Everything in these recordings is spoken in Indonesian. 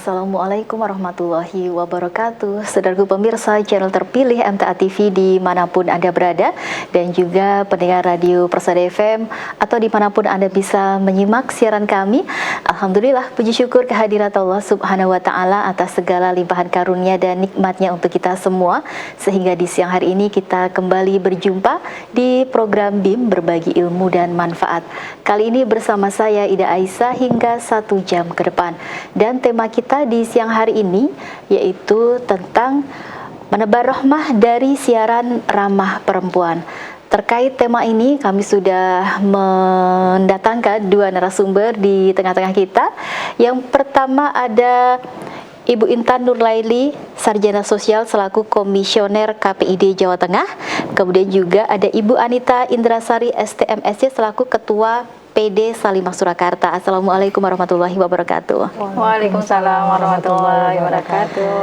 Assalamualaikum warahmatullahi wabarakatuh. Saudaraku pemirsa channel terpilih MTA TV dimanapun Anda berada, dan juga pendengar radio Persada FM atau dimanapun Anda bisa menyimak siaran kami. Alhamdulillah, puji syukur kehadirat Allah Subhanahu wa Ta'ala atas segala limpahan karunia dan nikmatnya untuk kita semua, sehingga di siang hari ini kita kembali berjumpa di program BIM Berbagi Ilmu dan Manfaat. Kali ini bersama saya Ida Aisyah hingga 1 jam ke depan, dan tema kita di siang hari ini yaitu tentang menebar rahmah dari siaran ramah perempuan. Terkait tema ini kami sudah mendatangkan 2 narasumber di tengah-tengah kita. Yang pertama ada Ibu Intan Nurlaili, Sarjana Sosial selaku Komisioner KPID Jawa Tengah. Kemudian juga ada Ibu Anita Indrasari STMSC selaku Ketua PD Salimah Surakarta. Assalamualaikum warahmatullahi wabarakatuh. Waalaikumsalam warahmatullahi wabarakatuh.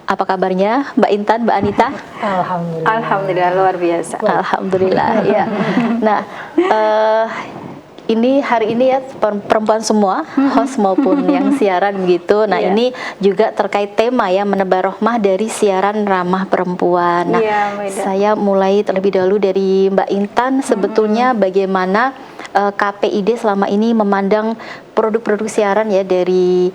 Apa kabarnya Mbak Intan, Mbak Anita? Alhamdulillah. Alhamdulillah, luar biasa. Alhamdulillah ya. Nah, ini hari ini ya perempuan semua, host maupun yang siaran gitu. Nah, ini juga terkait tema ya, menebar rahmah dari siaran ramah perempuan. Nah, saya mulai terlebih dahulu dari Mbak Intan. Sebetulnya bagaimana KPID selama ini memandang produk-produk siaran ya dari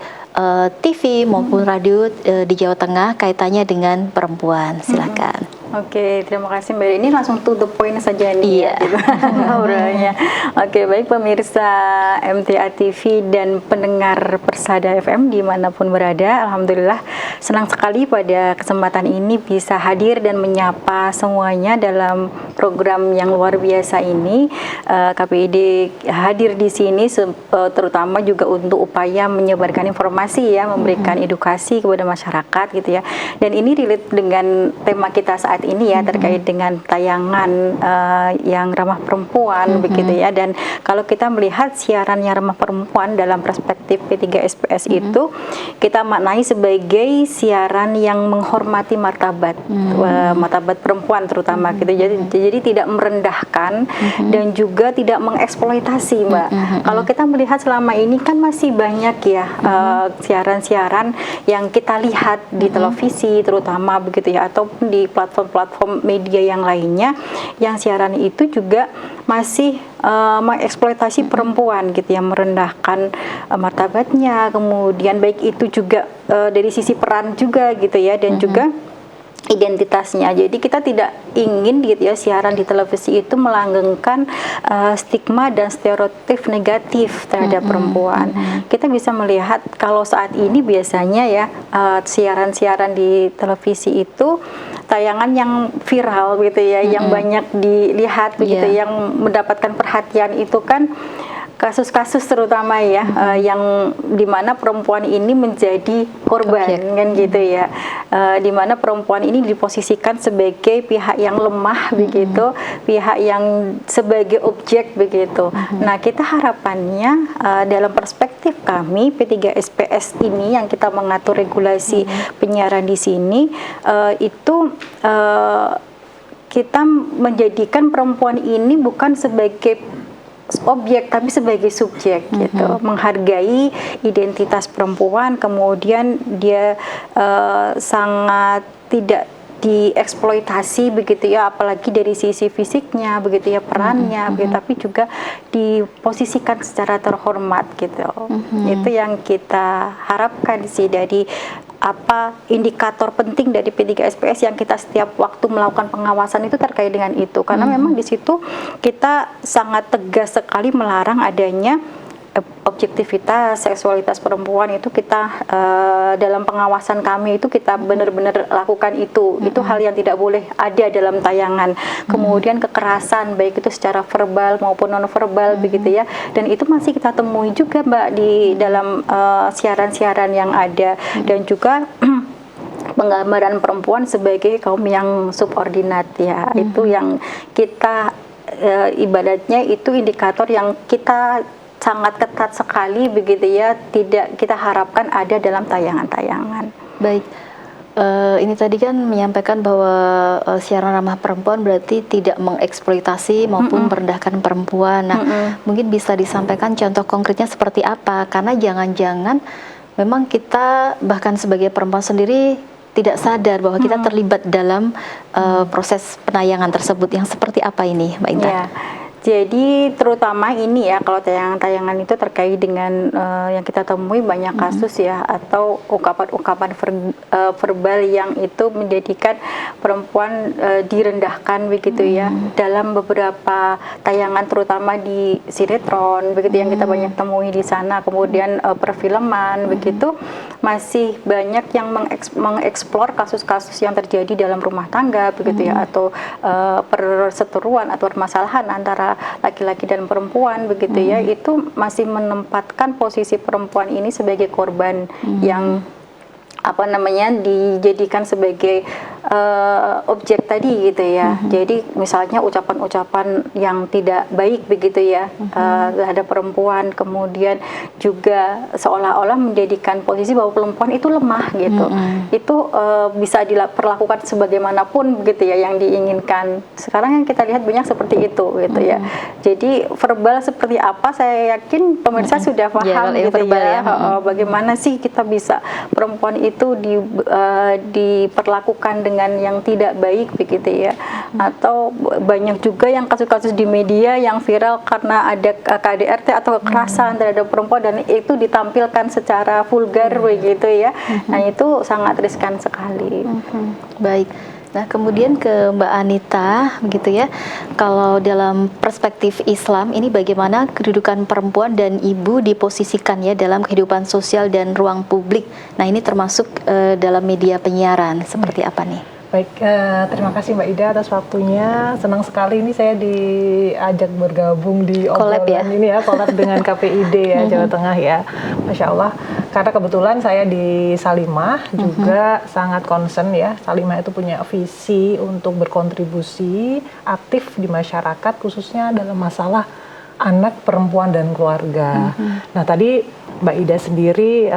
TV maupun radio di Jawa Tengah kaitannya dengan perempuan? Silakan. Oke, terima kasih Mbak. Ini langsung to the point saja nih ya, gitu. Oke, baik pemirsa MTA TV dan pendengar Persada FM dimanapun berada, alhamdulillah senang sekali pada kesempatan ini bisa hadir dan menyapa semuanya dalam program yang luar biasa ini. KPID hadir di sini terutama juga untuk upaya menyebarkan informasi ya, memberikan edukasi kepada masyarakat gitu ya. Dan ini relate dengan tema kita saat ini ya, terkait dengan tayangan yang ramah perempuan begitu ya. Dan kalau kita melihat siaran yang ramah perempuan dalam perspektif P3SPS itu kita maknai sebagai siaran yang menghormati martabat martabat perempuan terutama gitu. Jadi tidak merendahkan dan juga tidak mengeksploitasi, Mbak. Kalau kita melihat selama ini kan masih banyak ya siaran-siaran yang kita lihat di televisi terutama begitu ya, ataupun di platform media yang lainnya, yang siaran itu juga masih mengeksploitasi perempuan gitu ya, merendahkan martabatnya, kemudian baik itu juga dari sisi peran juga gitu ya, dan juga identitasnya. Jadi kita tidak ingin gitu ya siaran di televisi itu melanggengkan stigma dan stereotip negatif terhadap perempuan. Kita bisa melihat kalau saat ini biasanya ya siaran-siaran di televisi itu tayangan yang viral gitu ya, yang banyak dilihat begitu, yang mendapatkan perhatian itu kan kasus-kasus terutama ya, yang dimana perempuan ini menjadi korban kan gitu ya, dimana perempuan ini diposisikan sebagai pihak yang lemah begitu, pihak yang sebagai objek begitu. Nah, kita harapannya dalam perspektif kami P3SPS ini yang kita mengatur regulasi penyiaran di sini itu kita menjadikan perempuan ini bukan sebagai objek tapi sebagai subjek gitu, menghargai identitas perempuan, kemudian dia sangat tidak dieksploitasi begitu ya, apalagi dari sisi fisiknya begitu ya, perannya begitu, tapi juga diposisikan secara terhormat gitu. Itu yang kita harapkan sih dari indikator penting dari P3SPS yang kita setiap waktu melakukan pengawasan itu terkait dengan itu, karena memang di situ kita sangat tegas sekali melarang adanya objektivitas seksualitas perempuan. Itu kita dalam pengawasan kami itu kita benar-benar lakukan itu hal yang tidak boleh ada dalam tayangan. Kemudian kekerasan baik itu secara verbal maupun non verbal begitu ya, dan itu masih kita temui juga Mbak di dalam siaran-siaran yang ada, dan juga penggambaran perempuan sebagai kaum yang subordinat ya. Itu yang kita ibaratnya itu indikator yang kita sangat ketat sekali begitu ya, tidak kita harapkan ada dalam tayangan-tayangan. Baik, ini tadi kan menyampaikan bahwa siaran ramah perempuan berarti tidak mengeksploitasi maupun merendahkan perempuan. Nah, mungkin bisa disampaikan contoh konkretnya seperti apa, karena jangan-jangan memang kita bahkan sebagai perempuan sendiri tidak sadar bahwa kita terlibat dalam proses penayangan tersebut. Yang seperti apa ini, Mbak Intan? Ya. Jadi terutama ini ya, kalau tayangan-tayangan itu terkait dengan yang kita temui banyak kasus ya, atau ungkapan-ungkapan verbal yang itu menjadikan perempuan direndahkan begitu ya, dalam beberapa tayangan terutama di sinetron begitu yang kita banyak temui di sana, kemudian perfilman begitu, masih banyak yang mengeksplor kasus-kasus yang terjadi dalam rumah tangga begitu ya, atau perseteruan atau permasalahan antara laki-laki dan perempuan begitu ya, itu masih menempatkan posisi perempuan ini sebagai korban yang dijadikan sebagai objek tadi gitu ya. Jadi misalnya ucapan-ucapan yang tidak baik begitu ya terhadap perempuan, kemudian juga seolah-olah menjadikan posisi bahwa perempuan itu lemah gitu. Itu bisa diperlakukan sebagaimanapun begitu ya yang diinginkan. Sekarang yang kita lihat banyak seperti itu gitu ya. Jadi verbal seperti apa, saya yakin pemirsa sudah paham gitu verbal ya. Bagaimana sih kita bisa perempuan itu diperlakukan dengan yang tidak baik begitu ya. Atau banyak juga yang kasus-kasus di media yang viral karena ada KDRT atau kekerasan terhadap perempuan dan itu ditampilkan secara vulgar begitu ya. Nah, itu sangat riskan sekali. Baik. Nah, kemudian ke Mbak Anita, begitu ya. Kalau dalam perspektif Islam, ini bagaimana kedudukan perempuan dan ibu diposisikan ya dalam kehidupan sosial dan ruang publik. Nah, ini termasuk dalam media penyiaran, seperti apa nih? Baik, terima kasih Mbak Ida atas waktunya. Senang sekali ini saya diajak bergabung di obrolan ini ya, collab dengan KPID ya, Jawa Tengah ya. Masya Allah, karena kebetulan saya di Salimah juga sangat concern ya. Salimah itu punya visi untuk berkontribusi aktif di masyarakat, khususnya dalam masalah anak, perempuan, dan keluarga. Nah, tadi Mbak Ida sendiri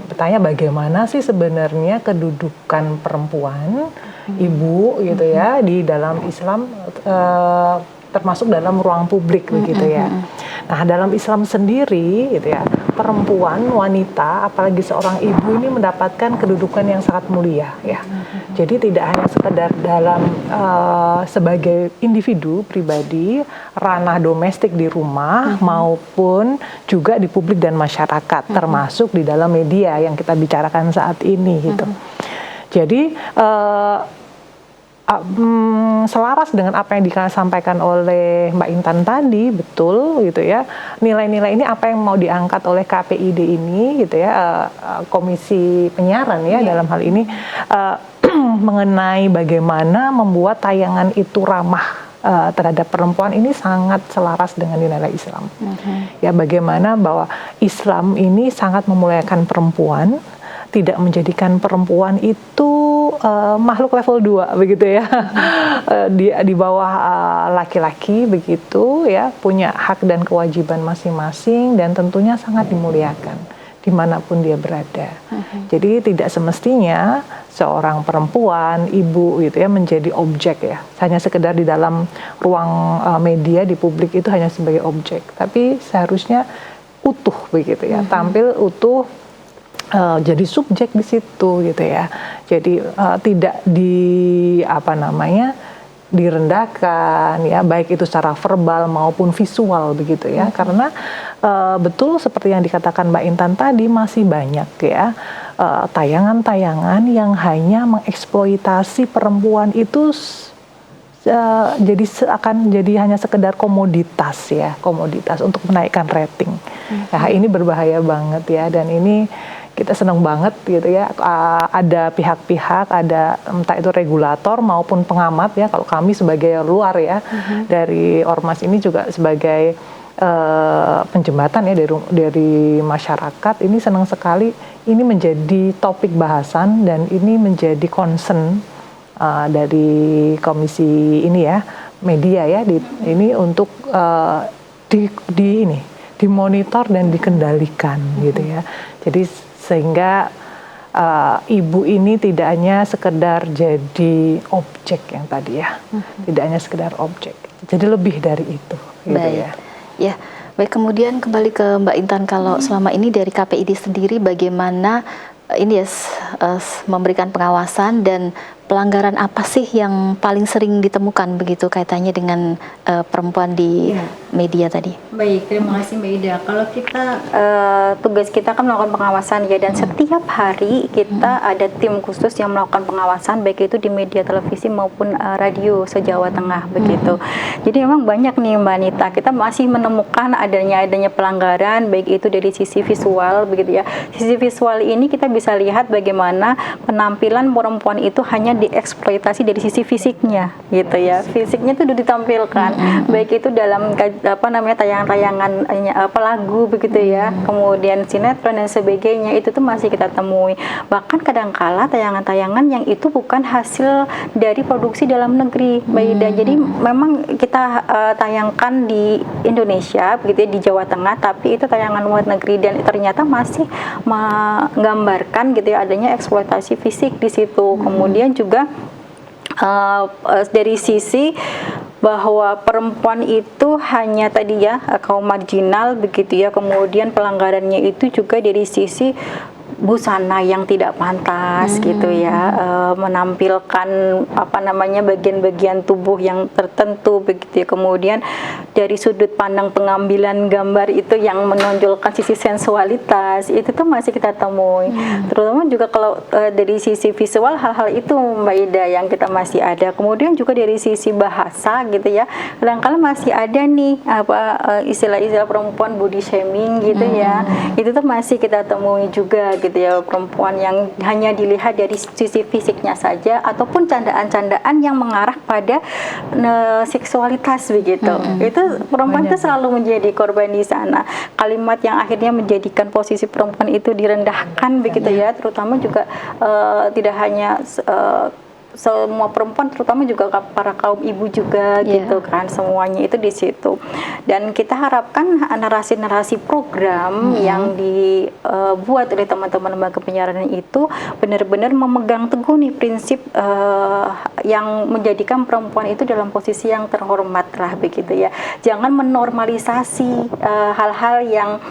bertanya bagaimana sih sebenarnya kedudukan perempuan, ibu gitu ya, di dalam Islam, termasuk dalam ruang publik begitu ya. Nah, dalam Islam sendiri gitu ya, perempuan, wanita, apalagi seorang ibu ini mendapatkan kedudukan yang sangat mulia ya. Jadi tidak hanya sekedar dalam sebagai individu pribadi, ranah domestik di rumah maupun juga di publik dan masyarakat, termasuk di dalam media yang kita bicarakan saat ini gitu. Jadi selaras dengan apa yang disampaikan oleh Mbak Intan tadi, betul gitu ya. Nilai-nilai ini apa yang mau diangkat oleh KPID ini gitu ya, Komisi Penyiaran ya dalam hal ini, mengenai bagaimana membuat tayangan itu ramah terhadap perempuan, ini sangat selaras dengan nilai Islam. Ya, bagaimana bahwa Islam ini sangat memuliakan perempuan, tidak menjadikan perempuan itu makhluk level 2 begitu ya. Di bawah laki-laki begitu ya, punya hak dan kewajiban masing-masing dan tentunya sangat dimuliakan dimanapun dia berada. Jadi tidak semestinya seorang perempuan, ibu gitu ya, menjadi objek ya, hanya sekedar di dalam ruang media di publik itu hanya sebagai objek, tapi seharusnya utuh begitu ya, tampil utuh, jadi subjek di situ gitu ya. Jadi tidak direndahkan ya, baik itu secara verbal maupun visual begitu ya. Karena betul seperti yang dikatakan Mbak Intan tadi, masih banyak ya tayangan-tayangan yang hanya mengeksploitasi perempuan itu jadi hanya sekedar komoditas ya, komoditas untuk menaikkan rating. Nah, ini berbahaya banget ya, dan ini kita senang banget gitu ya, ada pihak-pihak, ada entah itu regulator maupun pengamat ya. Kalau kami sebagai luar ya, dari Ormas ini juga sebagai penjembatan ya dari masyarakat, ini senang sekali ini menjadi topik bahasan dan ini menjadi concern dari komisi ini ya, media ya, ini untuk dimonitor dan dikendalikan gitu ya. Jadi sehingga ibu ini tidak hanya sekedar jadi objek yang tadi ya, tidak hanya sekedar objek, jadi lebih dari itu gitu. Baik. Ya, Baik, kemudian kembali ke Mbak Intan, kalau selama ini dari KPID sendiri bagaimana ini ya memberikan pengawasan dan pelanggaran apa sih yang paling sering ditemukan begitu kaitannya dengan perempuan di media tadi? Baik, terima kasih Mbak Ida. Kalau kita tugas kita kan melakukan pengawasan ya, dan setiap hari kita ada tim khusus yang melakukan pengawasan baik itu di media televisi maupun radio se-Jawa Tengah begitu. Jadi memang banyak nih Mbak Anita, kita masih menemukan adanya pelanggaran baik itu dari sisi visual begitu ya. Sisi visual ini kita bisa lihat bagaimana penampilan perempuan itu hanya dieksploitasi dari sisi fisiknya gitu ya. Fisiknya itu sudah ditampilkan baik itu dalam tayangan-tayangan lagu begitu ya, kemudian sinetron dan sebagainya, itu tuh masih kita temui. Bahkan kadangkala tayangan-tayangan yang itu bukan hasil dari produksi dalam negeri, Mbak Ida. Jadi memang kita tayangkan di Indonesia begitu ya, di Jawa Tengah, tapi itu tayangan luar negeri dan ternyata masih menggambarkan gitu ya adanya eksploitasi fisik di situ. Kemudian juga dari sisi bahwa perempuan itu hanya tadi ya kaum marginal begitu ya, kemudian pelanggarannya itu juga dari sisi busana yang tidak pantas gitu ya, menampilkan bagian-bagian tubuh yang tertentu begitu ya. Kemudian dari sudut pandang pengambilan gambar itu yang menonjolkan sisi sensualitas, itu tuh masih kita temui. Terutama juga kalau dari sisi visual, hal-hal itu Mbak Ida yang kita masih ada. Kemudian juga dari sisi bahasa gitu ya, kadang-kadang masih ada nih istilah-istilah perempuan body shaming gitu ya, itu tuh masih kita temui juga gitu ya, perempuan yang hanya dilihat dari sisi fisiknya saja ataupun candaan-candaan yang mengarah pada seksualitas begitu. Itu perempuan itu selalu menjadi korban di sana. Kalimat yang akhirnya menjadikan posisi perempuan itu direndahkan begitu ya, terutama juga tidak hanya semua perempuan, terutama juga para kaum ibu juga gitu kan, semuanya itu di situ. Dan kita harapkan narasi-narasi program yang dibuat oleh teman-teman lembaga penyiaran itu benar-benar memegang teguh nih prinsip yang menjadikan perempuan itu dalam posisi yang terhormat lah begitu ya. Jangan menormalisasi hal-hal yang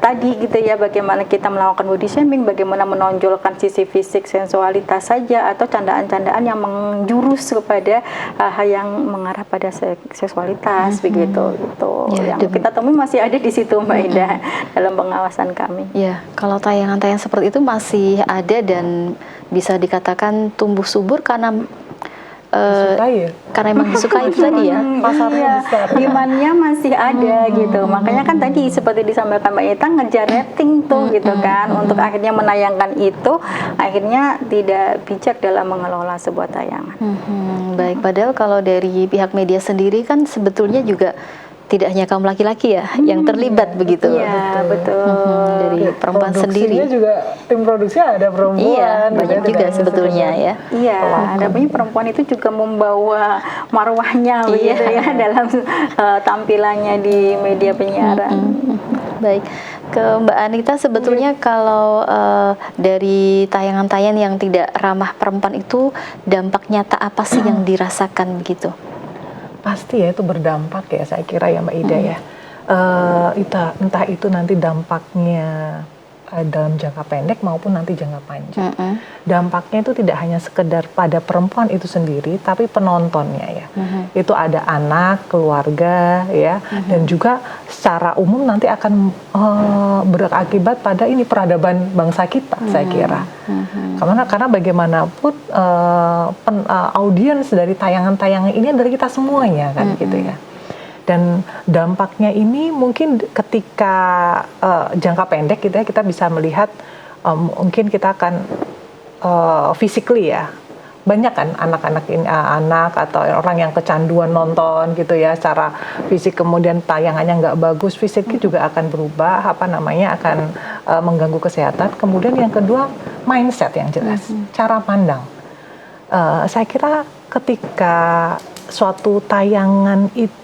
tadi gitu ya, bagaimana kita melakukan body shaming, bagaimana menonjolkan sisi fisik sensualitas saja, atau candaan-candaan yang menjurus kepada hal yang mengarah pada seksualitas begitu gitu. Yang kita temui masih ada di situ Mbak Ida dalam pengawasan kami. Ya, kalau tayangan-tayangan seperti itu masih ada dan bisa dikatakan tumbuh subur karena karena emang disukai itu tadi ya, pasarnya besar, demand-nya masih ada gitu. Makanya kan tadi seperti disampaikan Mbak Ita, ngejar rating tuh gitu kan, untuk akhirnya menayangkan itu, akhirnya tidak bijak dalam mengelola sebuah tayangan. Baik, padahal kalau dari pihak media sendiri kan sebetulnya juga tidak hanya kaum laki-laki ya yang terlibat begitu. Iya, betul. Dari perempuan sendiri. Juga tim produksi ada perempuan. Iya, banyak juga sebetulnya ya. Iya, adanya perempuan itu juga membawa marwahnya begitu ya dalam tampilannya di media penyiaran. Baik, ke Mbak Anita, sebetulnya kalau dari tayangan-tayangan yang tidak ramah perempuan itu dampak nyata apa sih yang dirasakan begitu? Pasti ya itu berdampak ya, saya kira ya Mbak Ida ya. Entah itu nanti dampaknya dalam jangka pendek maupun nanti jangka panjang. Dampaknya itu tidak hanya sekedar pada perempuan itu sendiri, tapi penontonnya ya. Itu ada anak, keluarga ya, dan juga secara umum nanti akan berakibat pada ini peradaban bangsa kita, saya kira. Karena bagaimanapun audiens dari tayangan-tayangan ini adalah kita semuanya kan gitu ya. Dan dampaknya ini mungkin ketika jangka pendek gitu ya, kita bisa melihat mungkin kita akan physically ya, banyak kan anak-anak ini anak atau orang yang kecanduan nonton gitu ya secara fisik, kemudian tayangannya nggak bagus, fisiknya juga akan berubah, akan mengganggu kesehatan. Kemudian yang kedua mindset yang jelas, cara pandang. Saya kira ketika suatu tayangan itu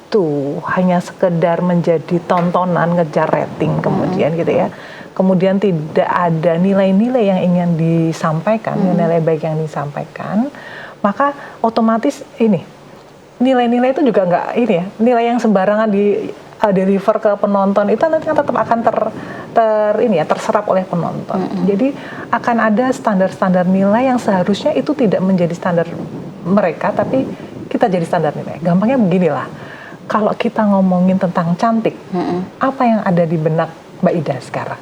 hanya sekedar menjadi tontonan, ngejar rating kemudian gitu ya, kemudian tidak ada nilai-nilai yang ingin disampaikan, nilai baik yang disampaikan, maka otomatis ini nilai-nilai itu juga nggak ini ya, nilai yang sembarangan deliver ke penonton itu nanti tetap akan terserap oleh penonton. Jadi akan ada standar-standar nilai yang seharusnya itu tidak menjadi standar mereka, tapi kita jadi standar nilai. Gampangnya beginilah, kalau kita ngomongin tentang cantik, apa yang ada di benak Mbak Ida sekarang?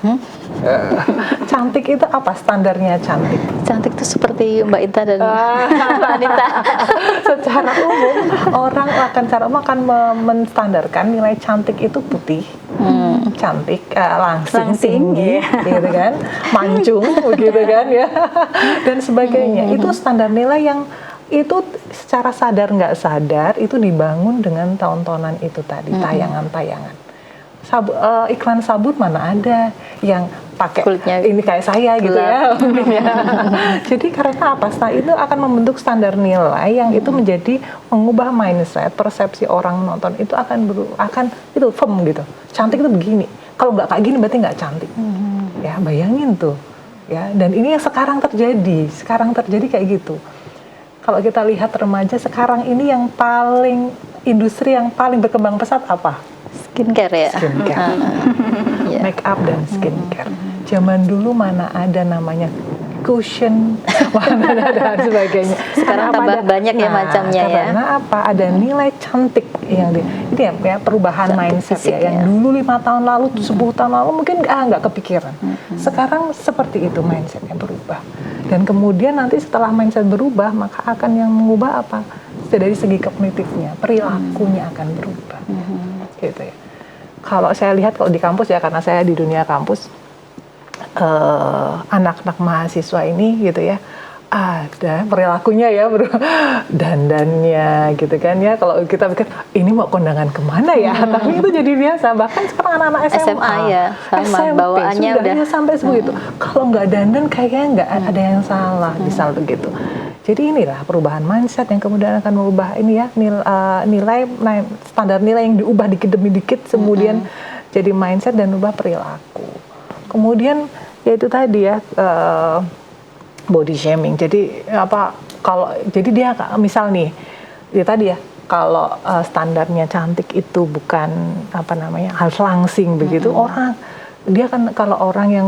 Cantik itu apa standarnya cantik? Cantik itu seperti Mbak Inta dan Mbak Anita. Secara umum orang akan menstandarkan nilai cantik itu putih, cantik, langsing, tinggi, gitu kan, mancung, begitu kan ya, dan sebagainya. Itu standar nilai yang itu secara sadar nggak sadar itu dibangun dengan tontonan itu tadi, tayangan-tayangan. Iklan sabun mana ada yang pakai kulitnya ini kayak saya gitu ya. Jadi karena apa? Itu akan membentuk standar nilai yang itu menjadi mengubah mindset, persepsi orang nonton itu akan itu firm gitu. Cantik itu begini. Kalau nggak kayak gini berarti nggak cantik. Ya bayangin tuh. Ya, dan ini yang sekarang terjadi kayak gitu. Kalau kita lihat remaja sekarang ini yang paling industri yang paling berkembang pesat apa? Skincare ya? Skincare. Make up dan skincare. Zaman dulu mana ada namanya cushion, mana ada sebagainya. Sekarang tambah banyak ya macamnya ya. Karena apa? Ada nilai cantik yang ini ya perubahan mindset ya. Yang dulu 5 tahun lalu, 10 tahun lalu mungkin nggak kepikiran. Sekarang seperti itu mindsetnya berubah. Dan kemudian nanti setelah mindset berubah, maka akan yang mengubah apa? Dari segi kognitifnya, perilakunya akan berubah. Gitu ya. Kalau saya lihat kalau di kampus ya, karena saya di dunia kampus, anak-anak mahasiswa ini gitu ya, ada perilakunya ya, dandannya gitu kan ya. Kalau kita pikir ini mau kondangan kemana ya, tapi itu jadi biasa. Bahkan sekarang anak-anak SMA ya, sama SMP, bawaannya udah sampai sebegitu. Kalau nggak dandan kayaknya nggak ada yang salah, misal begitu. Jadi inilah perubahan mindset yang kemudian akan mengubah ini ya, nilai standar nilai yang diubah dikit demi dikit, kemudian jadi mindset dan ubah perilaku. Kemudian yaitu tadi ya, body shaming. Jadi jadi dia misal nih, ya tadi ya, kalau standarnya cantik itu bukan harus langsing begitu, dia kan kalau orang yang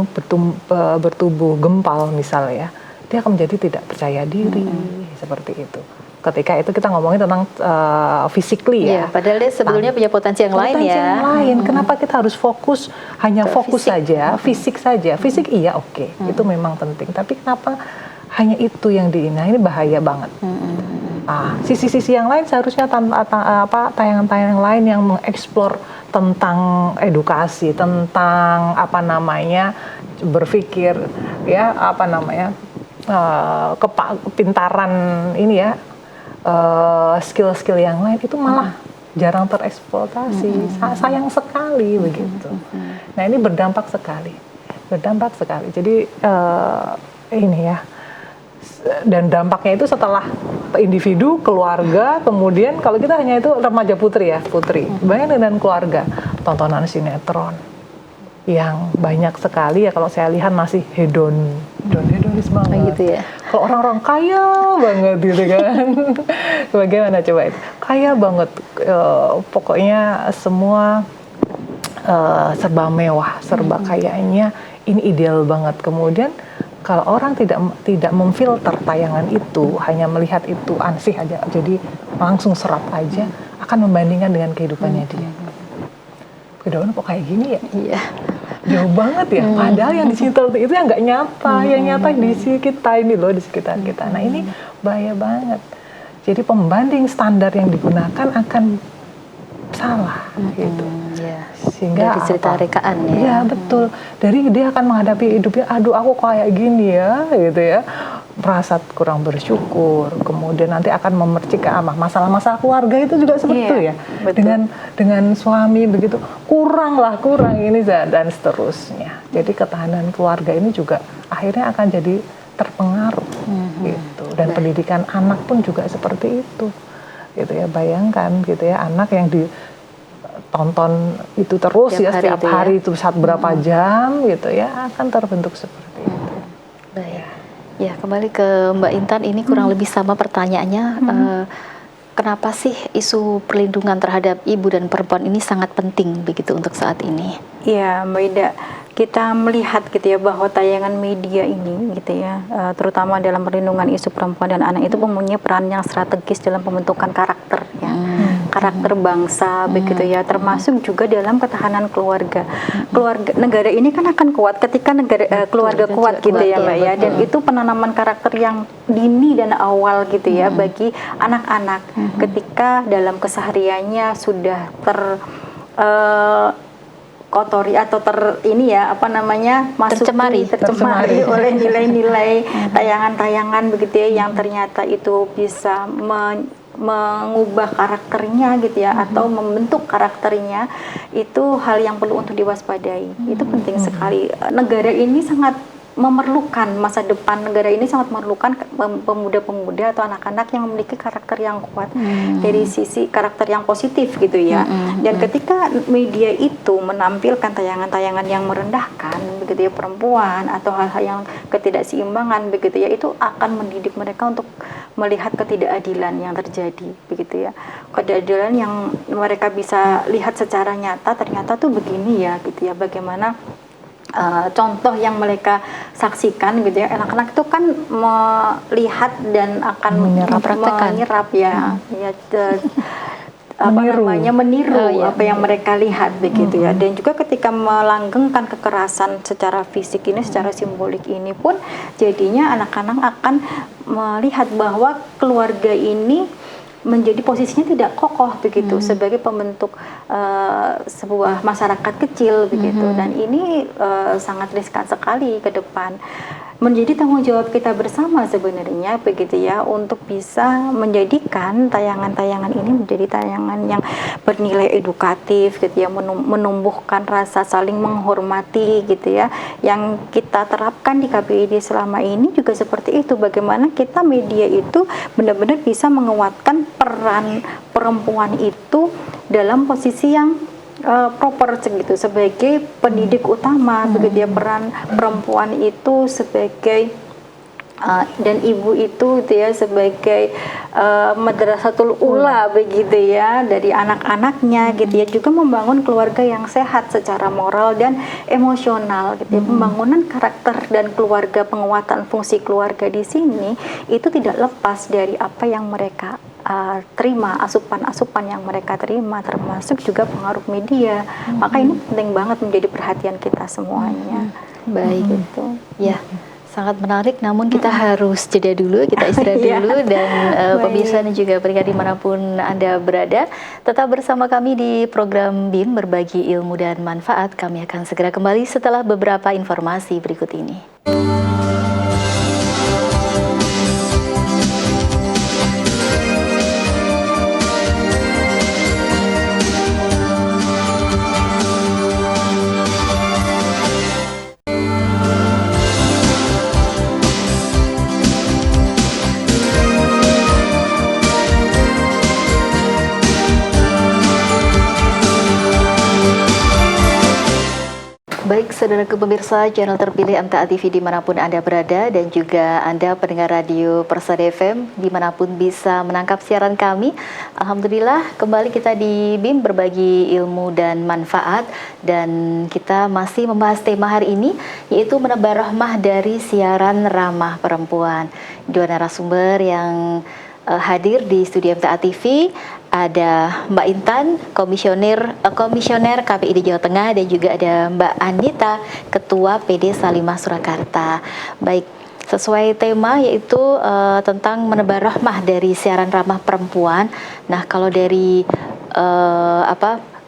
bertubuh gempal misalnya ya, dia akan menjadi tidak percaya diri seperti itu. Ketika itu kita ngomongin tentang physically ya. Padahal dia sebetulnya punya potensi yang lain ya. Kenapa kita harus fokus saja, fisik saja. Fisik iya oke, itu memang penting. Tapi kenapa hanya itu yang ini bahaya banget. Sisi-sisi yang lain seharusnya tayangan-tayangan lain yang mengeksplor tentang edukasi, tentang berpikir ya, kepintaran ini ya, skill-skill yang lain itu malah jarang tereksploitasi. Sayang sekali begitu. Nah ini berdampak sekali. Jadi ini ya, dan dampaknya itu setelah individu, keluarga, kemudian kalau kita hanya itu remaja putri, bayangin dengan keluarga, tontonan sinetron yang banyak sekali ya, kalau saya lihat masih hedonis banget gitu ya. Kalau orang-orang kaya banget gitu kan. Bagaimana coba itu? Kaya banget, pokoknya semua serba mewah, serba kayanya, ini ideal banget. Kemudian kalau orang tidak memfilter tayangan itu, hanya melihat itu ansih aja, jadi langsung serap aja, akan membandingkan dengan kehidupannya dia. Kehidupan kok kayak gini ya? Iya. Jauh banget ya. Padahal yang di situ itu yang nggak nyata, yang nyata di kita ini loh, di sekitar kita. Nah ini bahaya banget. Jadi pembanding standar yang digunakan akan salah gitu. Sehingga dari cerita rekaan ya. Iya betul. Dari dia akan menghadapi hidupnya, aduh aku kayak gini ya, gitu ya. Merasa kurang bersyukur, kemudian nanti akan memercik ke masalah-masalah keluarga itu juga seperti itu ya. Dengan suami begitu kurang ini dan seterusnya. Jadi ketahanan keluarga ini juga akhirnya akan jadi terpengaruh gitu. Dan pendidikan anak pun juga seperti itu. Gitu ya, bayangkan gitu ya, anak yang ditonton itu terus setiap hari itu saat berapa jam gitu ya, akan terbentuk seperti itu. Baik. Ya, kembali ke Mbak Intan, ini kurang lebih sama pertanyaannya. kenapa sih isu perlindungan terhadap ibu dan perempuan ini sangat penting begitu untuk saat ini? Iya, Mbak Ida, kita melihat gitu ya bahwa tayangan media ini gitu ya, terutama dalam perlindungan isu perempuan dan anak itu mempunyai peran yang strategis dalam pembentukan karakter ya, karakter bangsa begitu ya, termasuk juga dalam ketahanan keluarga. Keluarga negara ini kan akan kuat ketika keluarga kuat gitu ya, Mbak ya, dan itu penanaman karakter yang dini dan awal gitu ya bagi anak-anak ketika dalam kesehariannya sudah kotori atau tercemari oleh nilai-nilai tayangan-tayangan begitu ya, yang ternyata itu bisa mengubah karakternya gitu ya, atau membentuk karakternya, itu hal yang perlu untuk diwaspadai. Itu penting sekali. Negara ini sangat memerlukan, masa depan negara ini sangat memerlukan pemuda-pemuda atau anak-anak yang memiliki karakter yang kuat dari sisi karakter yang positif gitu ya. Dan ketika media itu menampilkan tayangan-tayangan yang merendahkan begitu ya perempuan atau hal-hal yang ketidakseimbangan begitu ya, itu akan mendidik mereka untuk melihat ketidakadilan yang terjadi begitu ya. Ketidakadilan yang mereka bisa lihat secara nyata, ternyata tuh begini ya gitu ya, bagaimana contoh yang mereka saksikan gitu ya, anak-anak itu kan melihat dan akan menyerap ya, meniru apa yang mereka lihat begitu ya. Dan juga ketika melanggengkan kekerasan secara fisik ini, secara simbolik ini pun jadinya anak-anak akan melihat bahwa keluarga ini menjadi posisinya tidak kokoh begitu sebagai pembentuk sebuah masyarakat kecil begitu. Dan ini sangat riskan sekali ke depan. Menjadi tanggung jawab kita bersama sebenarnya begitu ya, untuk bisa menjadikan tayangan-tayangan ini menjadi tayangan yang bernilai edukatif gitu ya, menumbuhkan rasa saling menghormati gitu ya. Yang kita terapkan di KPID selama ini juga seperti itu, bagaimana kita media itu benar-benar bisa menguatkan peran perempuan itu dalam posisi yang proper segitu, sebagai pendidik utama begitu ya, peran perempuan itu sebagai dan ibu itu gitu ya sebagai madrasatul ula begitu ya dari anak-anaknya gitu ya, juga membangun keluarga yang sehat secara moral dan emosional gitu ya. Pembangunan karakter dan keluarga, penguatan fungsi keluarga di sini itu tidak lepas dari apa yang mereka terima, asupan-asupan yang mereka terima, termasuk juga pengaruh media. Maka ini penting banget menjadi perhatian kita semuanya. Baik, gitu. Ya, sangat menarik. Namun kita harus jeda dulu, kita istirahat dulu. Dan pemirsa dan juga pendengar dimanapun Anda berada, tetap bersama kami di program BIM Berbagi Ilmu dan Manfaat. Kami akan segera kembali setelah beberapa informasi berikut ini. Baik, saudaraku pemirsa channel terpilih MTA TV dimanapun Anda berada, dan juga Anda pendengar radio Persada FM dimanapun bisa menangkap siaran kami. Alhamdulillah, kembali kita di BIM Berbagi Ilmu dan Manfaat, dan kita masih membahas tema hari ini, yaitu menebar rahmah dari siaran ramah perempuan. Dua narasumber yang hadir di studio MTA TV, ada Mbak Intan, komisioner KPID Jawa Tengah, dan juga ada Mbak Anita, Ketua PD Salimah Surakarta. Baik, sesuai tema yaitu tentang menebar rahmah dari siaran ramah perempuan. Nah, kalau dari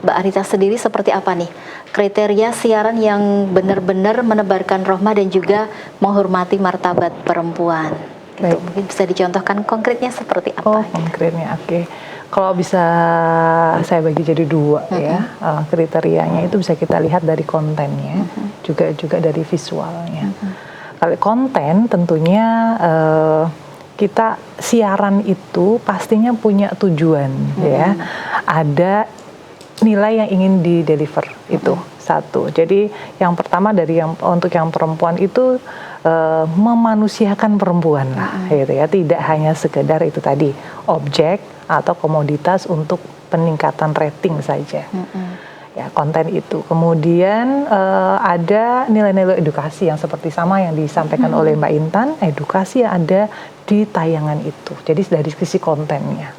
Mbak Anita sendiri seperti apa nih kriteria siaran yang benar-benar menebarkan rahmah dan juga menghormati martabat perempuan? Gitu. Mungkin bisa dicontohkan konkretnya seperti apa? Konkretnya, oke. Kalau bisa saya bagi jadi dua ya, kriterianya itu bisa kita lihat dari kontennya, juga dari visualnya. Kalau konten tentunya kita siaran itu pastinya punya tujuan ya, ada nilai yang ingin di-deliver itu satu. Jadi yang pertama untuk yang perempuan itu memanusiakan perempuan lah, gitu ya. Tidak hanya sekedar itu tadi objek atau komoditas untuk peningkatan rating saja. Ya, konten itu. Kemudian ada nilai-nilai edukasi yang seperti sama yang disampaikan oleh Mbak Intan, edukasi yang ada di tayangan itu. Jadi dari sisi kontennya.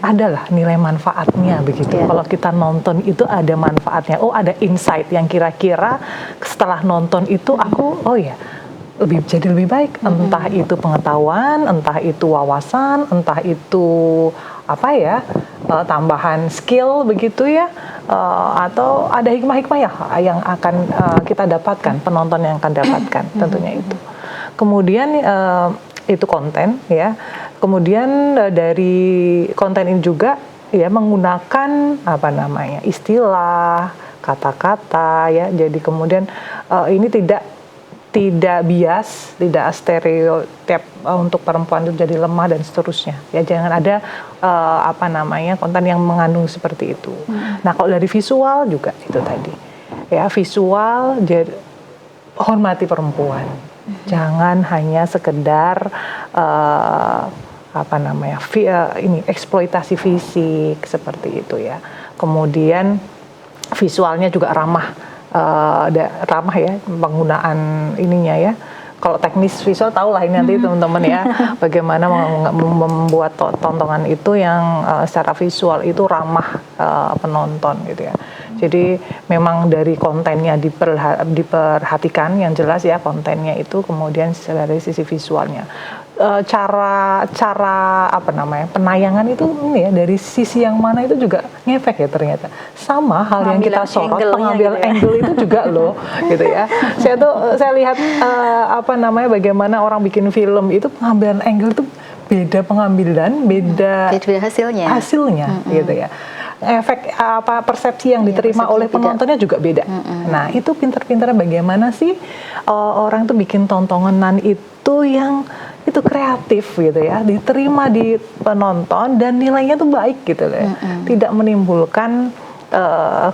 Adalah nilai manfaatnya begitu. Kalau kita nonton itu ada manfaatnya. Oh, ada insight yang kira-kira setelah nonton itu aku jadi lebih baik. Entah itu pengetahuan, entah itu wawasan, entah itu tambahan skill begitu ya, atau ada hikmah-hikmah ya yang akan kita dapatkan, penonton yang akan dapatkan tentunya itu. Kemudian itu konten ya. Kemudian dari konten ini juga ya menggunakan istilah, kata-kata ya. Jadi kemudian ini tidak bias, tidak stereotip untuk perempuan itu jadi lemah dan seterusnya. Ya jangan ada konten yang mengandung seperti itu. Nah, kalau dari visual juga itu tadi. Ya, visual jadi hormati perempuan. Jangan hanya sekedar eksploitasi fisik seperti itu ya. Kemudian visualnya juga ramah ya penggunaan ininya ya. Kalau teknis visual tahu lah ini nanti teman-teman ya, bagaimana membuat tontonan itu yang secara visual itu ramah penonton gitu ya. Jadi memang dari kontennya diperhatikan yang jelas ya, kontennya itu, kemudian dari sisi visualnya. Cara penayangan itu ya dari sisi yang mana itu juga ngefek ya ternyata. Sama hal yang kita sorot, pengambil angle itu juga loh gitu ya. Saya lihat bagaimana orang bikin film itu pengambilan angle itu beda pengambilan, beda hasilnya gitu ya. Efek persepsi yang diterima oleh penontonnya juga beda. Nah, itu pinter-pinternya bagaimana sih orang tuh bikin tontonan itu yang itu kreatif gitu ya, diterima di penonton dan nilainya tuh baik gitu ya. Tidak menimbulkan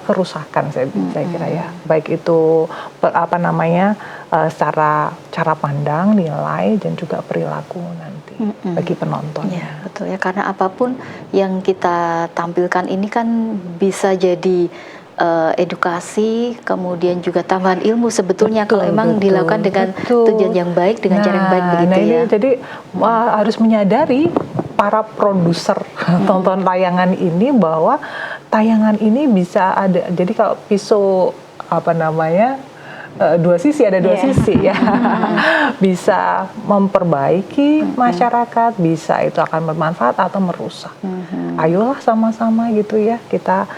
kerusakan saya kira ya. Baik itu secara cara pandang, nilai dan juga perilaku nanti bagi penonton. Ya, betul ya, karena apapun yang kita tampilkan ini kan bisa jadi edukasi, kemudian juga tambahan ilmu sebetulnya kalau memang dilakukan dengan tujuan yang baik, dengan cara yang baik begitu ya. Jadi harus menyadari para produser tonton tayangan ini bahwa tayangan ini bisa ada. Jadi kalau pisau dua sisi ya. Bisa memperbaiki masyarakat, bisa itu akan bermanfaat atau merusak. Ayolah sama-sama gitu ya, kita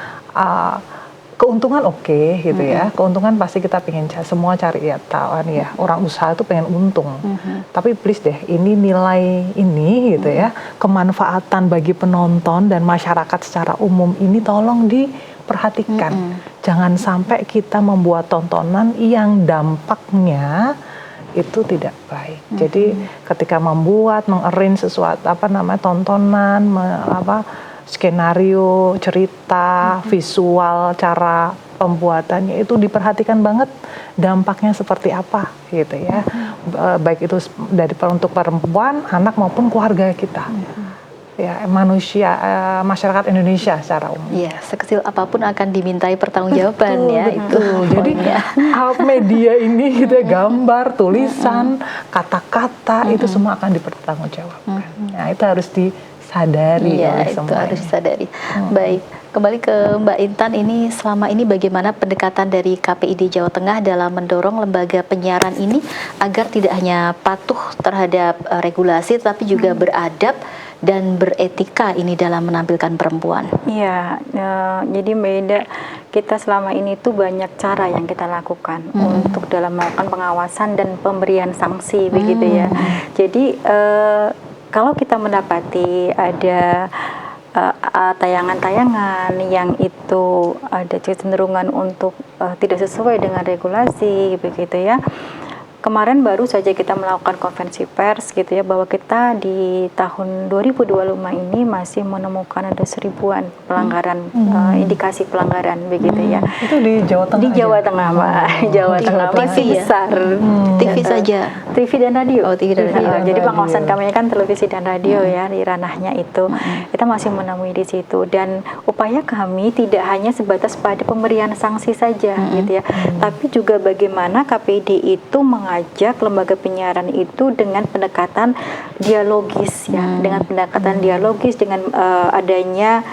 keuntungan oke, gitu ya. Keuntungan pasti kita pengen semua cari ya, tahu ya. Orang usaha itu pengen untung. Tapi please deh, ini nilai ini gitu ya, kemanfaatan bagi penonton dan masyarakat secara umum ini tolong diperhatikan. Jangan sampai kita membuat tontonan yang dampaknya itu tidak baik. Jadi ketika membuat, mengarrange sesuatu tontonan, skenario, cerita, visual, cara pembuatannya itu diperhatikan banget dampaknya seperti apa gitu ya. Baik itu untuk perempuan, anak maupun keluarga kita. Ya, masyarakat Indonesia secara umum. Iya, sekecil apapun akan dimintai pertanggungjawaban ya itu. Jadi media ini gitu ya, gambar, tulisan, kata-kata itu semua akan dipertanggungjawabkan. Nah, itu harus disadari oleh semuanya. Itu harus disadari. Baik, kembali ke Mbak Intan, ini selama ini bagaimana pendekatan dari KPID Jawa Tengah dalam mendorong lembaga penyiaran ini agar tidak hanya patuh terhadap regulasi tapi juga beradab dan beretika ini dalam menampilkan perempuan? Iya, jadi Mbak Ida, kita selama ini tuh banyak cara yang kita lakukan untuk dalam melakukan pengawasan dan pemberian sanksi begitu ya. Jadi kalau kita mendapati ada tayangan-tayangan yang itu ada kecenderungan untuk tidak sesuai dengan regulasi begitu ya, kemarin baru saja kita melakukan konferensi pers gitu ya, bahwa kita di tahun 2025 ini masih menemukan ada 1000-an pelanggaran, indikasi pelanggaran begitu ya. Itu di Jawa Tengah? Di Jawa Tengah, Mbak. Jawa Tengah masih besar. TV saja? TV dan radio. Oh, TV dan radio. Jadi pengawasan kami kan televisi dan radio ya, di ranahnya itu. Kita masih menemui di situ, dan upaya kami tidak hanya sebatas pada pemberian sanksi saja gitu ya, tapi juga bagaimana KPID itu mengajak lembaga penyiaran itu dengan pendekatan dialogis ya, dengan pendekatan dialogis, dengan adanya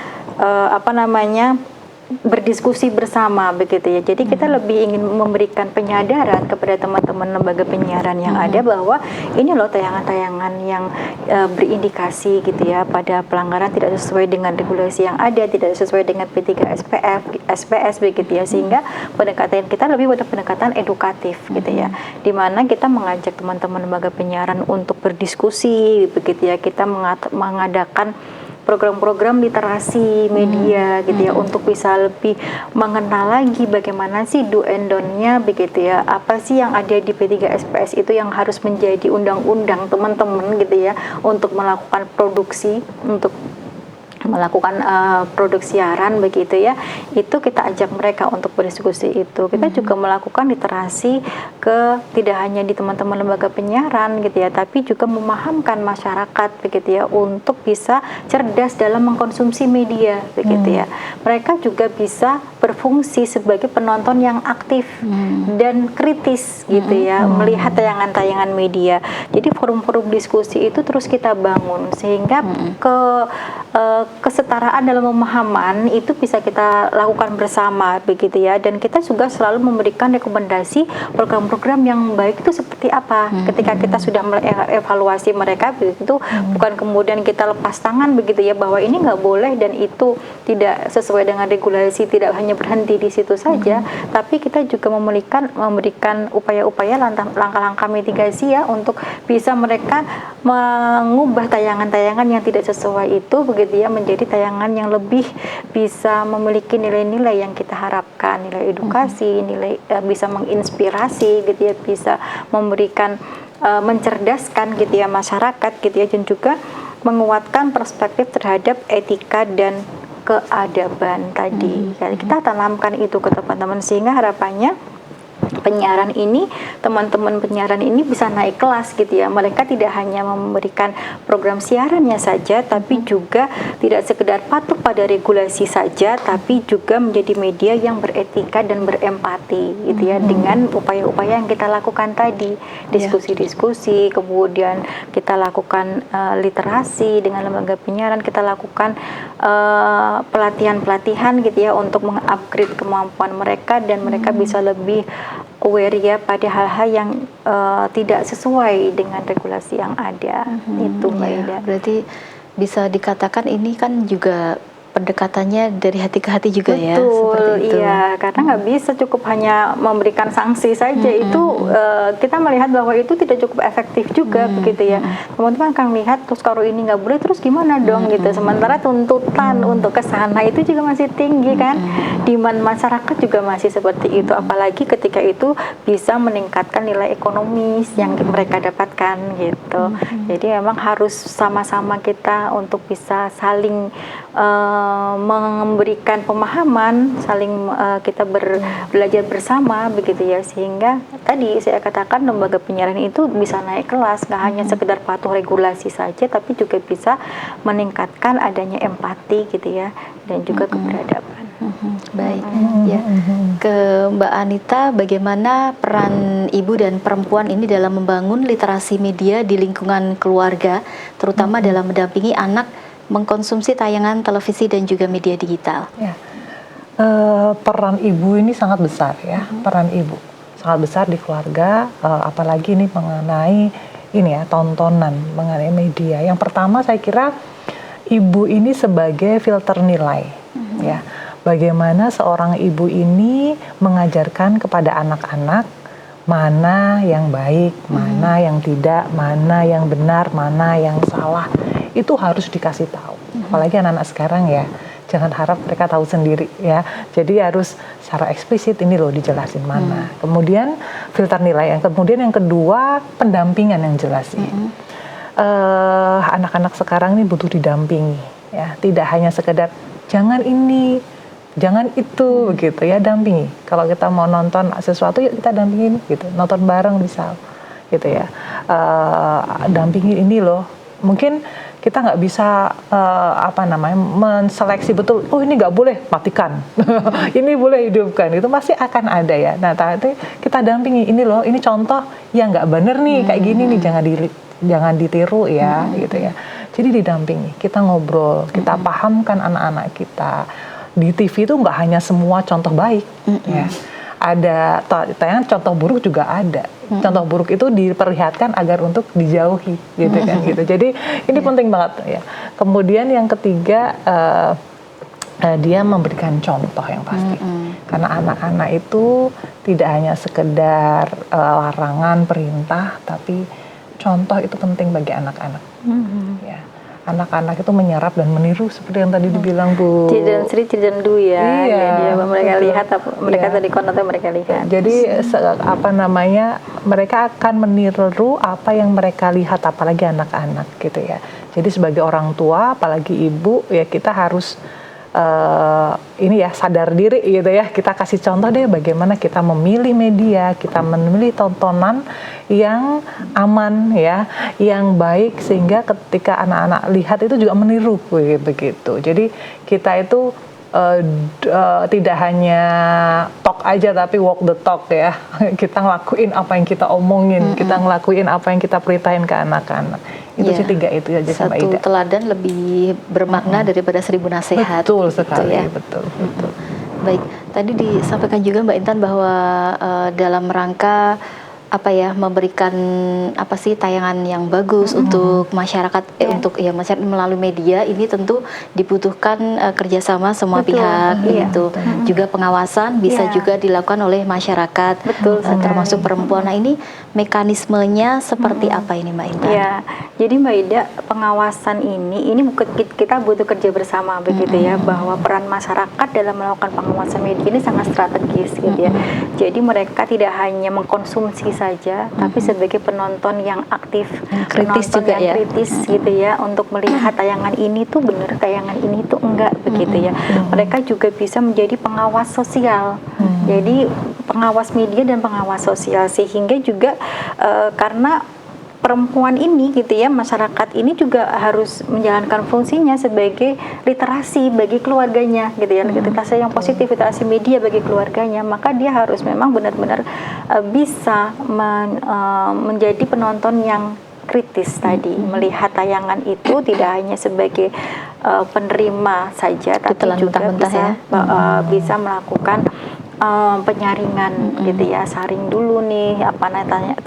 berdiskusi bersama begitu ya. Jadi kita lebih ingin memberikan penyadaran kepada teman-teman lembaga penyiaran yang ada, bahwa ini loh tayangan-tayangan yang berindikasi gitu ya pada pelanggaran tidak sesuai dengan regulasi yang ada, tidak sesuai dengan P3SPS begitu ya, sehingga pendekatan kita lebih pada pendekatan edukatif gitu ya, dimana kita mengajak teman-teman lembaga penyiaran untuk berdiskusi begitu ya. Kita mengadakan program-program literasi media gitu ya, untuk bisa lebih mengenal lagi bagaimana sih do and don't-nya begitu ya, apa sih yang ada di P3SPS itu yang harus menjadi undang-undang teman-teman gitu ya, untuk melakukan produksi, untuk melakukan produksi siaran begitu ya. Itu kita ajak mereka untuk berdiskusi itu. Kita juga melakukan literasi ke tidak hanya di teman-teman lembaga penyiaran gitu ya, tapi juga memahamkan masyarakat begitu ya, untuk bisa cerdas dalam mengkonsumsi media begitu ya. Mereka juga bisa berfungsi sebagai penonton yang aktif dan kritis gitu ya, melihat tayangan-tayangan media. Jadi forum-forum diskusi itu terus kita bangun, sehingga kesetaraan dalam pemahaman itu bisa kita lakukan bersama begitu ya. Dan kita juga selalu memberikan rekomendasi program-program yang baik itu seperti apa. Ketika kita sudah evaluasi mereka begitu, bukan kemudian kita lepas tangan begitu ya, bahwa ini nggak boleh dan itu tidak sesuai dengan regulasi, tidak hanya berhenti di situ saja, tapi kita juga memberikan upaya-upaya langkah-langkah mitigasi ya, untuk bisa mereka mengubah tayangan-tayangan yang tidak sesuai itu begitu ya, menjadi tayangan yang lebih bisa memiliki nilai-nilai yang kita harapkan, nilai edukasi, nilai bisa menginspirasi gitu ya, bisa memberikan mencerdaskan gitu ya masyarakat gitu ya, dan juga menguatkan perspektif terhadap etika dan keadaban tadi. Kita tanamkan itu ke teman-teman, sehingga harapannya penyiaran ini, teman-teman penyiaran ini bisa naik kelas gitu ya. Mereka tidak hanya memberikan program siarannya saja, tapi juga tidak sekedar patuh pada regulasi saja, tapi juga menjadi media yang beretika dan berempati gitu ya, dengan upaya-upaya yang kita lakukan tadi, diskusi-diskusi, kemudian kita lakukan literasi dengan lembaga penyiaran, kita lakukan pelatihan-pelatihan gitu ya, untuk mengupgrade kemampuan mereka, dan mereka bisa lebih aware ya pada hal-hal yang tidak sesuai dengan regulasi yang ada. Itu Mbak Ida. Berarti bisa dikatakan ini kan juga pendekatannya dari hati ke hati juga. Betul, ya, seperti itu. Iya, karena nggak bisa cukup hanya memberikan sanksi saja. Itu kita melihat bahwa itu tidak cukup efektif juga begitu ya. Teman-teman akan lihat, terus kalau ini nggak boleh, terus gimana dong gitu. Sementara tuntutan untuk ke sana itu juga masih tinggi kan. Demand masyarakat juga masih seperti itu, apalagi ketika itu bisa meningkatkan nilai ekonomis yang mereka dapatkan gitu. Jadi memang harus sama-sama kita untuk bisa saling memberikan pemahaman, saling kita belajar bersama begitu ya, sehingga tadi saya katakan lembaga penyiaran itu bisa naik kelas, nggak hanya sekedar patuh regulasi saja, tapi juga bisa meningkatkan adanya empati gitu ya, dan juga keberadaban. Baik, ya. Ke Mbak Anita, bagaimana peran ibu dan perempuan ini dalam membangun literasi media di lingkungan keluarga, terutama dalam mendampingi anak mengkonsumsi tayangan televisi dan juga media digital? Ya. Peran ibu ini sangat besar ya, peran ibu sangat besar di keluarga, apalagi ini mengenai ini ya, tontonan, mengenai media. Yang pertama saya kira ibu ini sebagai filter nilai, ya. Bagaimana seorang ibu ini mengajarkan kepada anak-anak mana yang baik, mana yang tidak, mana yang benar, mana yang salah, itu harus dikasih tahu. Apalagi anak-anak sekarang ya, jangan harap mereka tahu sendiri ya. Jadi harus secara eksplisit ini loh dijelasin mana. Kemudian filter nilai. Kemudian yang kedua pendampingan yang jelas sih. Anak-anak sekarang ini butuh didampingi ya. Tidak hanya sekedar jangan ini, jangan itu begitu ya, dampingi. Kalau kita mau nonton sesuatu ya kita dampingin gitu. Nonton bareng bisa gitu ya. Dampingi ini loh. Mungkin kita nggak bisa menseleksi betul. Oh ini nggak boleh, matikan. Ini boleh hidupkan. Itu pasti akan ada ya. Nah nanti kita dampingi ini loh. Ini contoh yang nggak bener nih kayak gini nih, jangan ditiru ya gitu ya. Jadi didampingi. Kita ngobrol, kita pahamkan anak-anak kita. Di TV itu nggak hanya semua contoh baik. Ya. Ada tayangan contoh buruk juga ada. Contoh buruk itu diperlihatkan agar untuk dijauhi, gitu kan gitu. Jadi ini penting banget ya. Kemudian yang ketiga dia memberikan contoh yang pasti. Karena anak-anak itu tidak hanya sekedar larangan, perintah, tapi contoh itu penting bagi anak-anak. Ya. Anak-anak itu menyerap dan meniru seperti yang tadi dibilang Bu. Tidak Sri, tidak do ya. Iya, dia mereka betul. lihat apa mereka tadi konten mereka lihat. Jadi mereka akan meniru apa yang mereka lihat, apalagi anak-anak gitu ya. Jadi sebagai orang tua, apalagi ibu ya kita harus ini ya sadar diri gitu ya. Kita kasih contoh deh bagaimana kita memilih media, kita memilih tontonan yang aman ya, yang baik sehingga ketika anak-anak lihat itu juga meniru begitu. Jadi kita itu tidak hanya talk aja tapi walk the talk ya. Kita ngelakuin apa yang kita omongin, kita ngelakuin apa yang kita beritain ke anak-anak. Itu sih 3 itu aja Mbak Ida. Satu teladan lebih bermakna daripada 1000 nasihat. Betul sekali, gitu ya. betul. Baik, tadi disampaikan juga Mbak Intan bahwa dalam rangka memberikan tayangan yang bagus untuk masyarakat untuk masyarakat melalui media ini tentu dibutuhkan kerjasama semua pihak gitu. Juga pengawasan bisa juga dilakukan oleh masyarakat, termasuk perempuan. Nah ini mekanismenya seperti apa ini Mbak Intan? Ya, jadi Mbak Ida, pengawasan ini kita butuh kerja bersama begitu ya, bahwa peran masyarakat dalam melakukan pengawasan media ini sangat strategis gitu ya. Jadi mereka tidak hanya mengkonsumsi saja, tapi sebagai penonton yang aktif, kritis penonton juga yang kritis gitu ya, untuk melihat tayangan ini tuh benar, tayangan ini tuh enggak begitu ya. Mereka juga bisa menjadi pengawas sosial. Jadi pengawas media dan pengawas sosial, sehingga juga karena perempuan ini gitu ya, masyarakat ini juga harus menjalankan fungsinya sebagai literasi bagi keluarganya gitu ya, literasi yang positif, literasi media bagi keluarganya. Maka dia harus memang benar-benar bisa menjadi penonton yang kritis tadi, melihat tayangan itu tidak hanya sebagai penerima saja, tapi juga bisa melakukan penyaringan gitu ya, saring dulu nih apa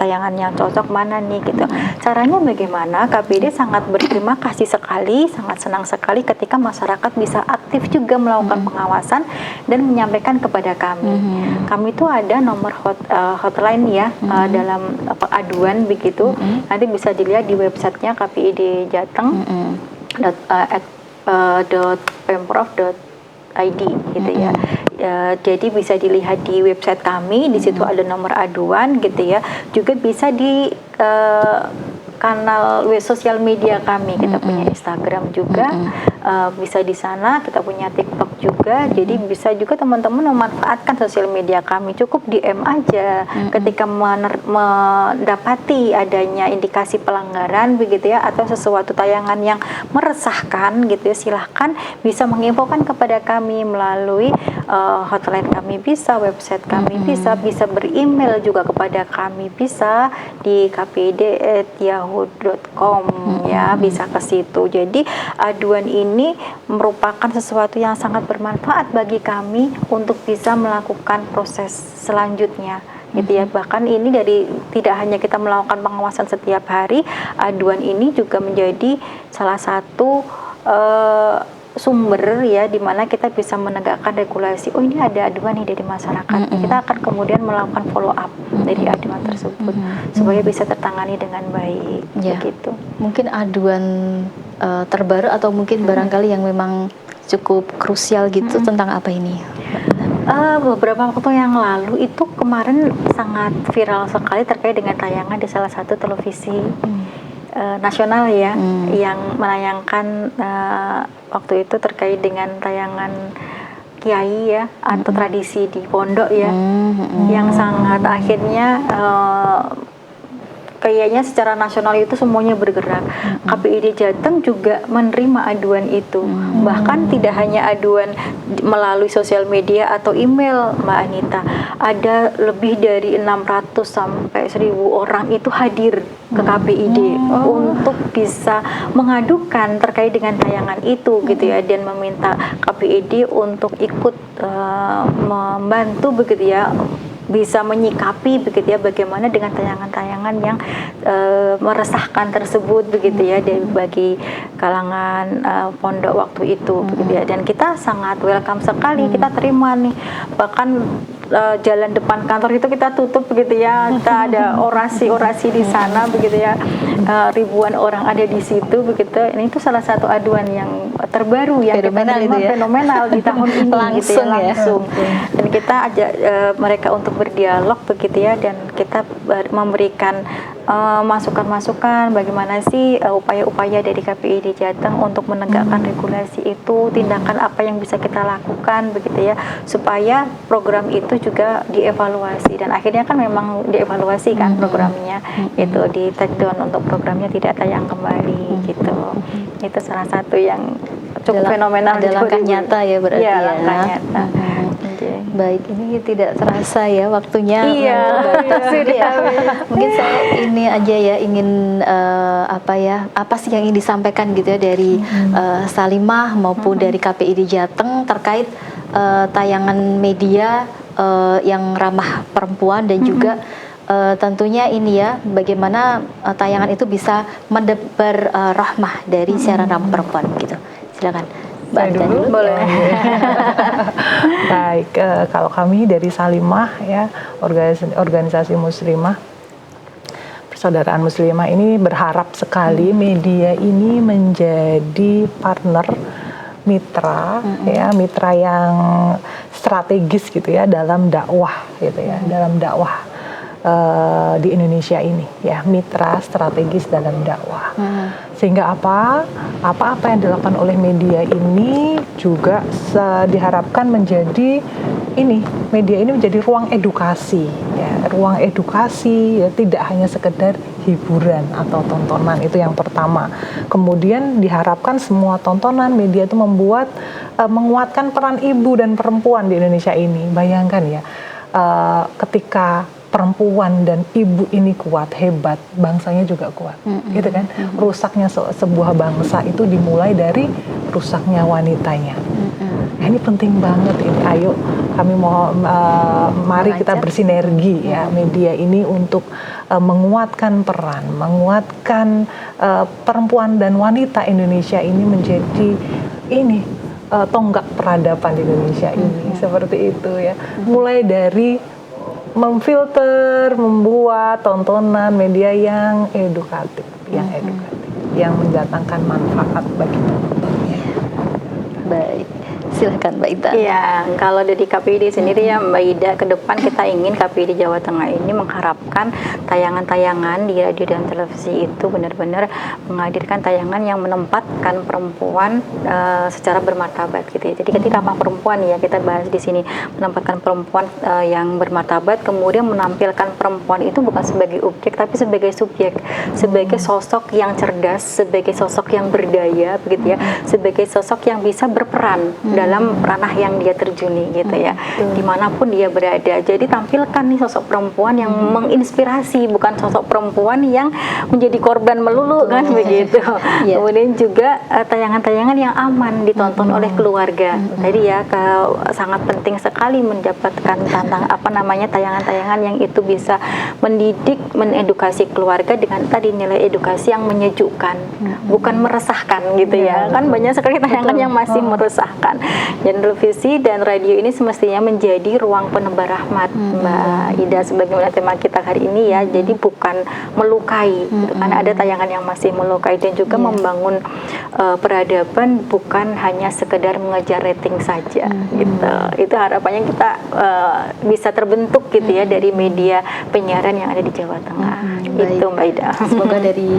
tayangan yang cocok mana nih gitu. Caranya bagaimana? KPID sangat berterima kasih sekali, sangat senang sekali ketika masyarakat bisa aktif juga melakukan pengawasan dan menyampaikan kepada kami. Kami itu ada nomor hotline ya dalam aduan begitu. Nanti bisa dilihat di websitenya KPID Jateng .pemprov.id gitu ya. Jadi bisa dilihat di website kami, di situ ada nomor aduan gitu ya. Juga bisa di kanal sosial media kami, kita punya Instagram juga, bisa di sana, kita punya TikTok juga. Jadi bisa juga teman-teman memanfaatkan sosial media kami, cukup DM aja ketika mendapati adanya indikasi pelanggaran begitu ya, atau sesuatu tayangan yang meresahkan gitu ya, silahkan bisa menginfokan kepada kami melalui hotline kami, bisa website kami, bisa beremail juga kepada kami, bisa di kpid@yahoo.com ya, bisa ke situ. Jadi aduan ini merupakan sesuatu yang sangat bermanfaat bagi kami untuk bisa melakukan proses selanjutnya gitu ya. Bahkan ini tidak hanya kita melakukan pengawasan setiap hari, aduan ini juga menjadi salah satu sumber ya, di mana kita bisa menegakkan regulasi. Oh ini ada aduan nih dari masyarakat. Kita akan kemudian melakukan follow up dari aduan tersebut supaya bisa tertangani dengan baik. Begitu. Mungkin aduan terbaru atau mungkin barangkali yang memang cukup krusial gitu tentang apa ini? Beberapa waktu yang lalu itu kemarin sangat viral sekali terkait dengan tayangan di salah satu televisi nasional ya, yang menayangkan waktu itu terkait dengan tayangan kiai ya atau tradisi di pondok ya, yang sangat akhirnya kayaknya secara nasional itu semuanya bergerak. KPID Jateng juga menerima aduan itu. Bahkan tidak hanya aduan melalui sosial media atau email, Mbak Anita. Ada lebih dari 600 sampai 1000 orang itu hadir ke KPID untuk bisa mengadukan terkait dengan tayangan itu gitu ya, dan meminta KPID untuk ikut membantu begitu ya, bisa menyikapi begitu ya bagaimana dengan tayangan-tayangan yang meresahkan tersebut begitu ya dari bagi kalangan pondok waktu itu begitu ya, dan kita sangat welcome sekali, kita terima nih, bahkan jalan depan kantor itu kita tutup begitu ya, kita ada orasi di sana begitu ya, ribuan orang ada di situ begitu. Ini itu salah satu aduan yang terbaru yang fenomenal kita terima, ya? Fenomenal di tahun ini gitu ya, langsung. Dan kita ajak mereka untuk berdialog begitu ya, dan kita memberikan masukan-masukan bagaimana sih upaya-upaya dari KPID Jateng untuk menegakkan regulasi itu, tindakan apa yang bisa kita lakukan begitu ya, supaya program itu juga dievaluasi, dan akhirnya kan memang dievaluasi kan programnya itu, di take down untuk programnya tidak tayang kembali gitu. Itu salah satu yang cukup fenomenal. Ada langkah nyata ya berarti ya. Langkah nyata. Baik, ini tidak terasa ya waktunya. Iya. Mungkin saya ini aja ya ingin apa sih yang ingin disampaikan gitu ya dari Salimah maupun dari KPID Jateng terkait tayangan media yang ramah perempuan, dan juga tentunya ini ya bagaimana tayangan itu bisa mendebar rahmah dari siaran ramah perempuan gitu. Silakan. Saya dulu boleh. Baik, kalau kami dari Salimah ya, organisasi muslimah, persaudaraan muslimah ini berharap sekali media ini menjadi partner, mitra ya, mitra yang strategis gitu ya dalam dakwah gitu ya, dalam dakwah di Indonesia ini ya, mitra strategis dalam dakwah. Sehingga apa yang dilakukan oleh media ini juga diharapkan menjadi media ini menjadi ruang edukasi ya, ruang edukasi ya, tidak hanya sekedar hiburan atau tontonan, itu yang pertama. Kemudian diharapkan semua tontonan media itu menguatkan peran ibu dan perempuan di Indonesia ini. Bayangkan ya, ketika perempuan dan ibu ini kuat, hebat, bangsanya juga kuat, gitu kan? Rusaknya sebuah bangsa itu dimulai dari rusaknya wanitanya. Nah, ini penting banget ini. Ayo, kami mari kita bersinergi ya, media ini untuk menguatkan peran, menguatkan perempuan dan wanita Indonesia ini menjadi tonggak peradaban di Indonesia ini, seperti itu ya. Mulai dari memfilter, membuat tontonan media yang edukatif, yang mendatangkan manfaat bagi penontonnya. Baik, silakan Mbak Ida. Iya, kalau dari KPID sendiri ya Mbak Ida, ke depan kita ingin KPID Jawa Tengah ini mengharapkan tayangan-tayangan di radio dan televisi itu benar-benar menghadirkan tayangan yang menempatkan perempuan secara bermartabat gitu ya. Jadi ketika ramah perempuan ya, kita bahas di sini, menempatkan perempuan yang bermartabat, kemudian menampilkan perempuan itu bukan sebagai objek tapi sebagai subjek, sebagai sosok yang cerdas, sebagai sosok yang berdaya begitu ya, sebagai sosok yang bisa berperan dalam ranah yang dia terjuni gitu ya, dimanapun dia berada. Jadi tampilkan nih sosok perempuan yang menginspirasi, bukan sosok perempuan yang menjadi korban melulu kan begitu. Kemudian juga tayangan-tayangan yang aman ditonton oleh keluarga. Jadi ya sangat penting sekali mendapatkan tayangan-tayangan yang itu bisa mendidik, menedukasi keluarga dengan tadi nilai edukasi yang menyejukkan, bukan meresahkan gitu ya. Kan banyak sekali tayangan yang masih meresahkan. Dan televisi dan radio ini semestinya menjadi ruang penebar rahmat, Mbak Ida, sebagaimana tema kita hari ini ya. Jadi bukan melukai, gitu. Karena ada tayangan yang masih melukai, dan juga membangun peradaban, bukan hanya sekedar mengejar rating saja, gitu. Itu harapannya kita bisa terbentuk gitu ya dari media penyiaran yang ada di Jawa Tengah. Itu Mbak Ida. Semoga dari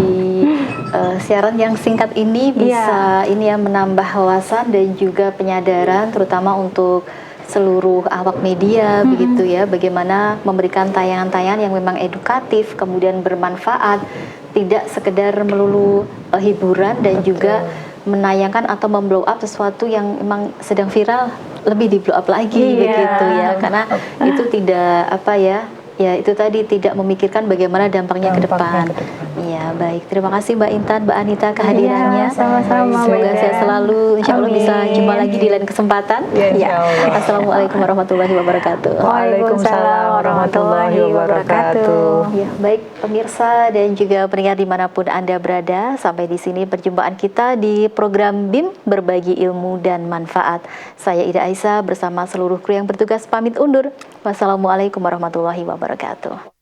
siaran yang singkat ini bisa ini ya menambah wawasan dan juga penyadaran, terutama untuk seluruh awak media begitu ya, bagaimana memberikan tayangan-tayangan yang memang edukatif, kemudian bermanfaat, tidak sekedar melulu hiburan, dan juga menayangkan atau memblow up sesuatu yang memang sedang viral, lebih di blow up lagi begitu ya, karena itu tidak apa ya, ya itu tadi tidak memikirkan bagaimana dampaknya ke depan. Iya, baik. Terima kasih Mbak Intan, Mbak Anita kehadirannya. Sama-sama. Semoga sehat selalu. Insya Allah bisa jumpa lagi di lain kesempatan. Ya. Assalamualaikum warahmatullahi wabarakatuh. Waalaikumsalam warahmatullahi wabarakatuh. Ya, baik pemirsa dan juga pendengar dimanapun Anda berada, sampai di sini perjumpaan kita di program BIM Berbagi Ilmu dan Manfaat. Saya Ida Aisyah bersama seluruh kru yang bertugas pamit undur. Wassalamualaikum warahmatullahi wabarakatuh.